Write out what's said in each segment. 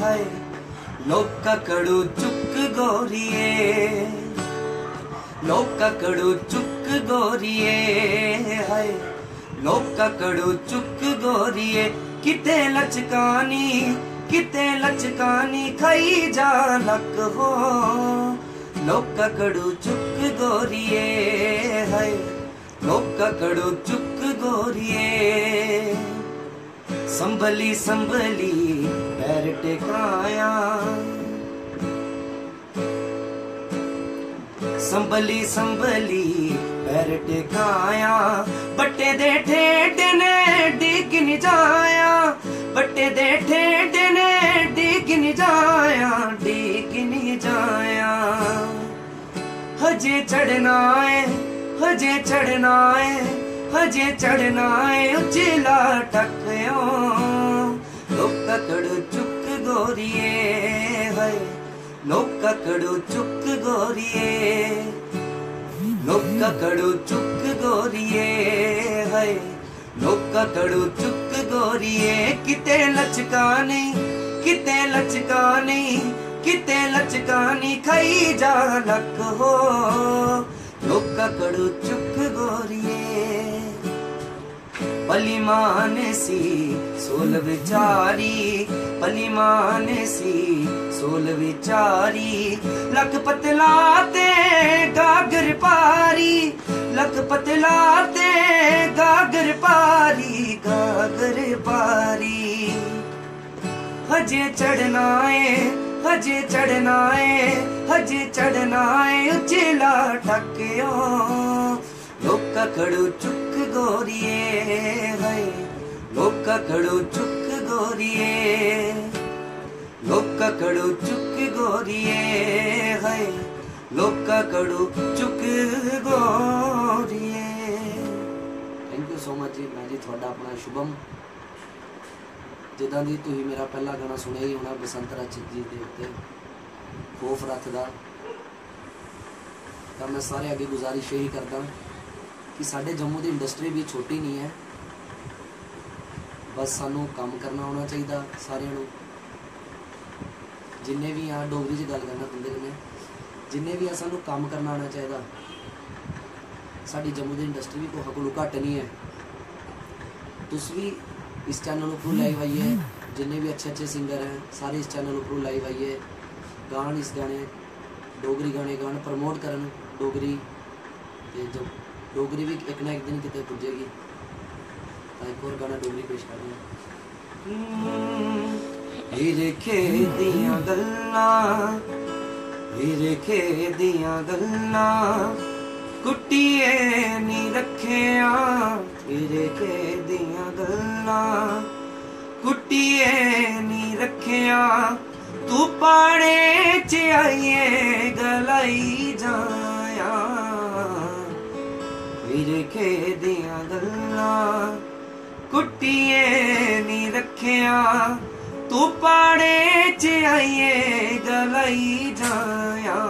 हाय लोका कड़ू चुक गोरिए, लोका कड़ू चुक गोरिए, हाय लोका कड़ू चुक गोरिए। किते लचकानी खाई जा लक हो, लोका कड़ू चुक गोरिए, हाय लोका कड़ू चुक गोरिए। संभली संभली पैर टेकाया, संभली संभली पैर टेकाया। बट्टे दे ठेडे ने डिग नहीं जाया, बट्टे दे ठेडे ने डिग नहीं जाया, डिग नहीं जाया। हजे चढ़ना है, हजे चढ़ना है, हजे चढ़ना है उचला टकयो। लोका कड़ू चुक गोरिए, हाय लोका कड़ू चुक गोरिए, लोका कड़ू चुक गोरिए, हाय लोका कड़ू चुक गोरिए। किते लचकानी, किते लचकानी, किते लचकानी खाई जा लक हो, लोका कड़ू चुक गोरिए। पली माने सी सोल विचारी, पली माने सी सोल विचारी। लक पतलाते गागर पारी, लक पतलाते गागर पारी, गागर पारी। हजे चढ़ना है, हजे चढ़ना है, हजे चढ़ना है उचला टकयो। लोका कड़ू चुक गोरिए, हाय लोका कड़ू चुक गोरिए, लोका कड़ू चुक गोरिए, हाय लोका कड़ू चुक गोरिए। थैंक यू सो मच जी। मैं जी थोड़ा अपना शुभम, जिदा दी तुसीं मेरा पहला गाना सुनिया ही होना बसंत रचित जी के उत्ते खौफ रथ दा। तो मैं सारे अगे गुजारिश यही करदा कि साडे जम्मू की इंडस्ट्री भी छोटी नहीं है, बस सानू काम करना आना चाहिए सारिਆਂ ਨੂੰ। जिन्ने भी हाँ डोगरी च गल करना तुंदे कन्नै, जिन्ने भी सानू काम करना आना चाहिए। साडी जम्मू की इंडस्ट्री भी कोहा कोलों घट नहीं है। तुस भी इस चैनल उपरों लाइव आइए, जिन्ने भी अच्छे अच्छे सिंगर हैं सारे इस चैनल उपरों लाइव आइए, गान इस गाने डोगरी गाने गान प्रमोट करन डोगरी। ते जब डोगरी भी एक ना एक दिन किते पुजेगी। तो एक और गाना डोगरी पेश कर रहे हिरखे दियां गल्लां, हिरखे दियां गल्लां कुट्टिए नी रखिया, हिरखे दियां गल्लां कुट्टिए नी रखिया। तू पाड़े च आइए गलाई जाया, हिरखे दियां गल्लां कुट्टिए नी रखिया। तू पाड़े च आइए गलाई जाया,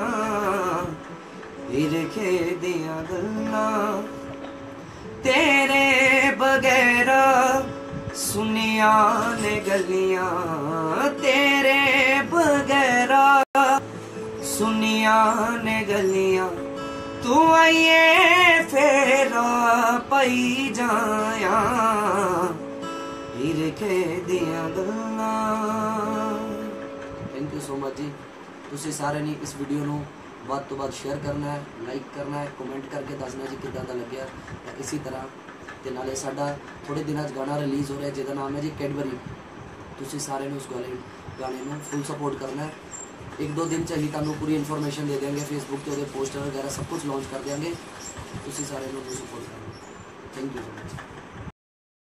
हिरखे दियां गल्लां तेरे बगैरा सुनिया ने गलियां, तेरे बगैरा सुनिया ने गलियां। तू आइए फेरा पाई जाया, हिरखे दियां गल्लां। थैंक यू सो मच जी। तुसीं सारे ने इस वीडियो नूं ਵੱਧ ਤੋਂ ਵੱਧ शेयर करना है, लाइक करना है, कमेंट करके दसना जी किदां दा लग्या। इसी तरह ते नाले साडा थोड़े दिनों गाना रिलीज़ हो रहा है जिहदा नाम है जी कैडबरी। तुसीं सारे ने उस गाने नूं फुल सपोर्ट करना है। एक दो दिन च ही तुहानूं पूरी इन्फॉर्मेशन दे देंगे, फेसबुक ते पोस्टर वगैरह सब कुछ लॉन्च कर देंगे। तुसीं सारे नूं सपोर्ट करना। Thank you so much.